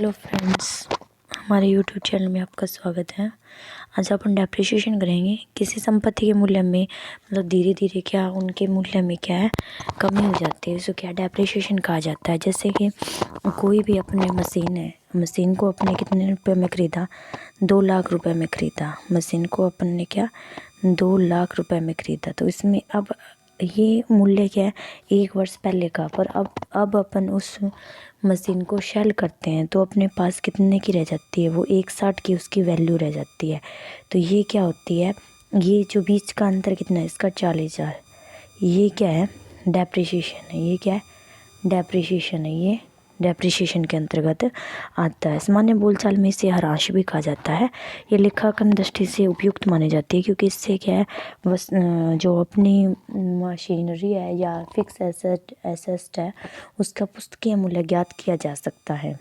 Hello friends, हमारे YouTube channel में आपका स्वागत है। आज अपन डेप्रिसिएशन करेंगे किसी संपत्ति के मूल्य में, मतलब धीरे धीरे क्या उनके मूल्य में क्या है कमी हो जाती है, उसको क्या डेप्रिसिएशन कहा जाता है। जैसे कि कोई भी अपने मशीन है, मशीन को अपने कितने रुपए में ख़रीदा, 2 लाख रुपए में ख़रीदा। मशीन को अपन ने क्या 2 लाख रुपए में ख़रीदा, तो इसमें अब ये मूल्य क्या है 1 वर्ष पहले का। पर अब अपन उस मशीन को सेल करते हैं तो अपने पास कितने की रह जाती है, वो 1.60 की उसकी वैल्यू रह जाती है। तो ये क्या होती है, ये जो बीच का अंतर कितना है इसका 40,000, ये क्या है डेप्रिसिएशन है। ये क्या है डेप्रिसिएशन है, ये डेप्रिसिएशन के अंतर्गत आता है। सामान्य बोलचाल में इसे हरांश भी कहा जाता है। ये लेखांकन दृष्टि से उपयुक्त मानी जाती है क्योंकि इससे क्या है जो अपनी मशीनरी है या फिक्स एसेट है उसका पुस्तकीय मूल्य ज्ञात किया जा सकता है।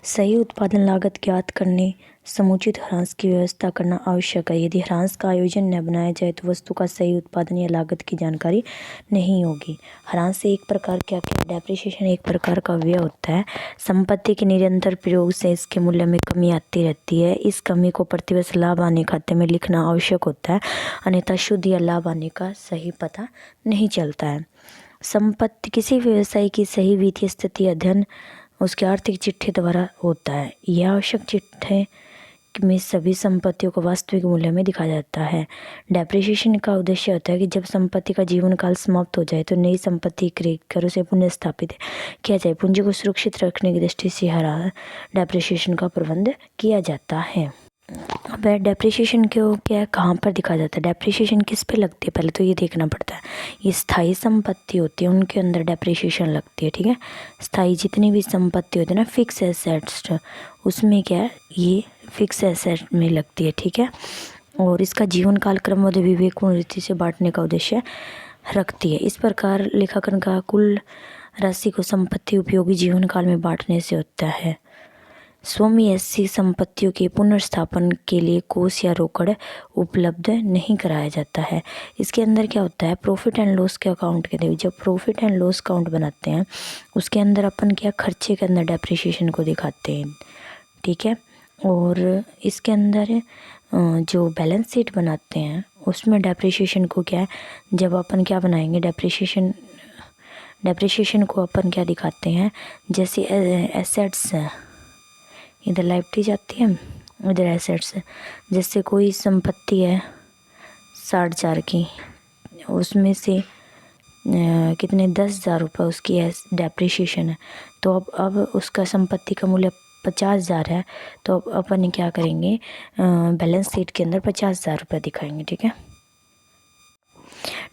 सही उत्पादन लागत ज्ञात करने समुचित ह्रास की व्यवस्था करना आवश्यक है। यदि ह्रास का आयोजन न बनाया जाए तो वस्तु का सही उत्पादन या लागत की जानकारी नहीं होगी। ह्रास से एक प्रकार क्या डेप्रिसिएशन एक प्रकार का व्यय होता है। संपत्ति के निरंतर प्रयोग से इसके मूल्य में कमी आती रहती है। इस कमी को प्रतिवर्ष लाभ आने खाते में लिखना आवश्यक होता है, अन्यथा शुद्ध या लाभ आने का सही पता नहीं चलता है। संपत्ति किसी व्यवसाय की सही वित्तीय स्थिति अध्ययन उसके आर्थिक चिट्ठे द्वारा होता है। यह आवश्यक चिट्ठे में सभी संपत्तियों को वास्तविक मूल्य में दिखाया जाता है। डेप्रिसिएशन का उद्देश्य होता है कि जब संपत्ति का जीवन काल समाप्त हो जाए तो नई संपत्ति खरीद कर उसे पुनः स्थापित किया जाए। पूंजी को सुरक्षित रखने की दृष्टि से हर डेप्रिसिएशन का प्रबंध किया जाता है। अब डेप्रिसिएशन को क्या कहाँ पर दिखाया जाता है, डेप्रिसिएशन किस पे लगती है, पहले तो ये देखना पड़ता है। ये स्थायी संपत्ति होती है उनके अंदर डेप्रिसिएशन लगती है, ठीक है। स्थायी जितनी भी संपत्ति होती है ना फिक्स एसेट्स, उसमें क्या है ये फिक्स एसेट में लगती है, ठीक है। और इसका जीवन काल क्रमबद्ध विवेकपूर्ण रीति से बांटने का उद्देश्य रखती है। इस प्रकार लेखांकन का कुल राशि को संपत्ति उपयोगी जीवन काल में बांटने से होता है। स्वामित्व संपत्तियों के पुनर्स्थापन के लिए कोष या रोकड़ उपलब्ध नहीं कराया जाता है। इसके अंदर क्या होता है प्रॉफिट एंड लॉस के अकाउंट के जब प्रॉफिट एंड लॉस अकाउंट बनाते हैं उसके अंदर अपन क्या खर्चे के अंदर डेप्रिसिएशन को दिखाते हैं, ठीक है। और इसके अंदर जो बैलेंस शीट बनाते हैं उसमें डेप्रिसिएशन को क्या है, जब अपन क्या बनाएंगे डेप्रिसिएशन को अपन क्या दिखाते हैं, जैसे एसेट्स हैं इधर लाइबिलिटी जाती है, इधर एसेट्स है। जैसे कोई संपत्ति है 60,000 की, उसमें से कितने 10,000 रुपये उसकी डेप्रिसिएशन है। तो अब उसका संपत्ति का मूल्य 50,000 है। तो अब अपन क्या करेंगे बैलेंस शीट के अंदर 50,000 रुपये दिखाएंगे, ठीक है।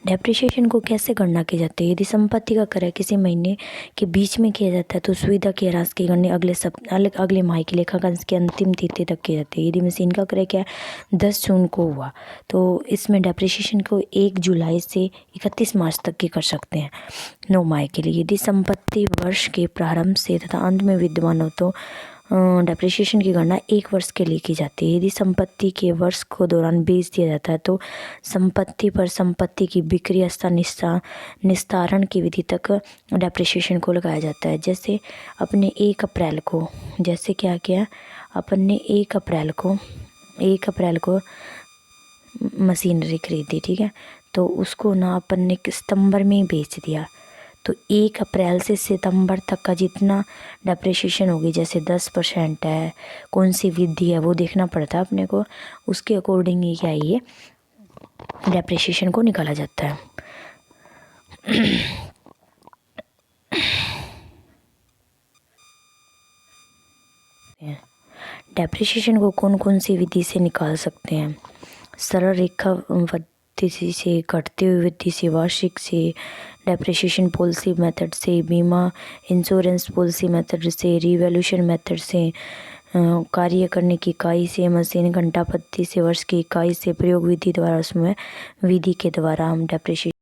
डेप्रिसिएशन को कैसे गणना की जाती है, यदि संपत्ति का क्रय किसी महीने के बीच में किया जाता है तो सुविधा की ह्रास की गणना अगले माह की लेखांकन की अंतिम तिथि तक की जाती है। यदि मशीन का क्रय क्या 10 जून को हुआ तो इसमें डेप्रिसिएशन को 1 जुलाई से 31 मार्च तक की कर सकते हैं, 9 माह के लिए। यदि संपत्ति वर्ष के प्रारंभ से तथा अंत में विद्यमान हो तो डेप्रिसिएशन की गणना 1 वर्ष के लिए की जाती है। यदि संपत्ति के वर्ष को दौरान बेच दिया जाता है तो संपत्ति पर संपत्ति की बिक्री अथवा निस्तारण की विधि तक डेप्रिसिएशन को लगाया जाता है। जैसे अपने 1 अप्रैल को, जैसे क्या किया अपन ने 1 अप्रैल को मशीनरी खरीदी, ठीक है। तो उसको ना अपन ने सितंबर में ही बेच दिया, तो 1 अप्रैल से सितंबर तक का जितना डेप्रिसिएशन होगी, जैसे 10% है, कौन सी विधि है वो देखना पड़ता है अपने को, उसके अकॉर्डिंग ही क्या ये डेप्रिसिएशन को निकाला जाता है। डेप्रिसिएशन को कौन कौन सी विधि से निकाल सकते हैं, सरल रेखा विधि से, घटती हुई विधि से, वार्षिक से, डेप्रिसिएशन पॉलिसी मेथड से, बीमा इंश्योरेंस पॉलिसी मेथड से, रिवॉल्यूशन मेथड से, कार्य करने की इकाई से, मशीन घंटा पत्ती से, वर्ष की इकाई से, प्रयोग विधि द्वारा, उसमें विधि के द्वारा हम डेप्रिसिएशन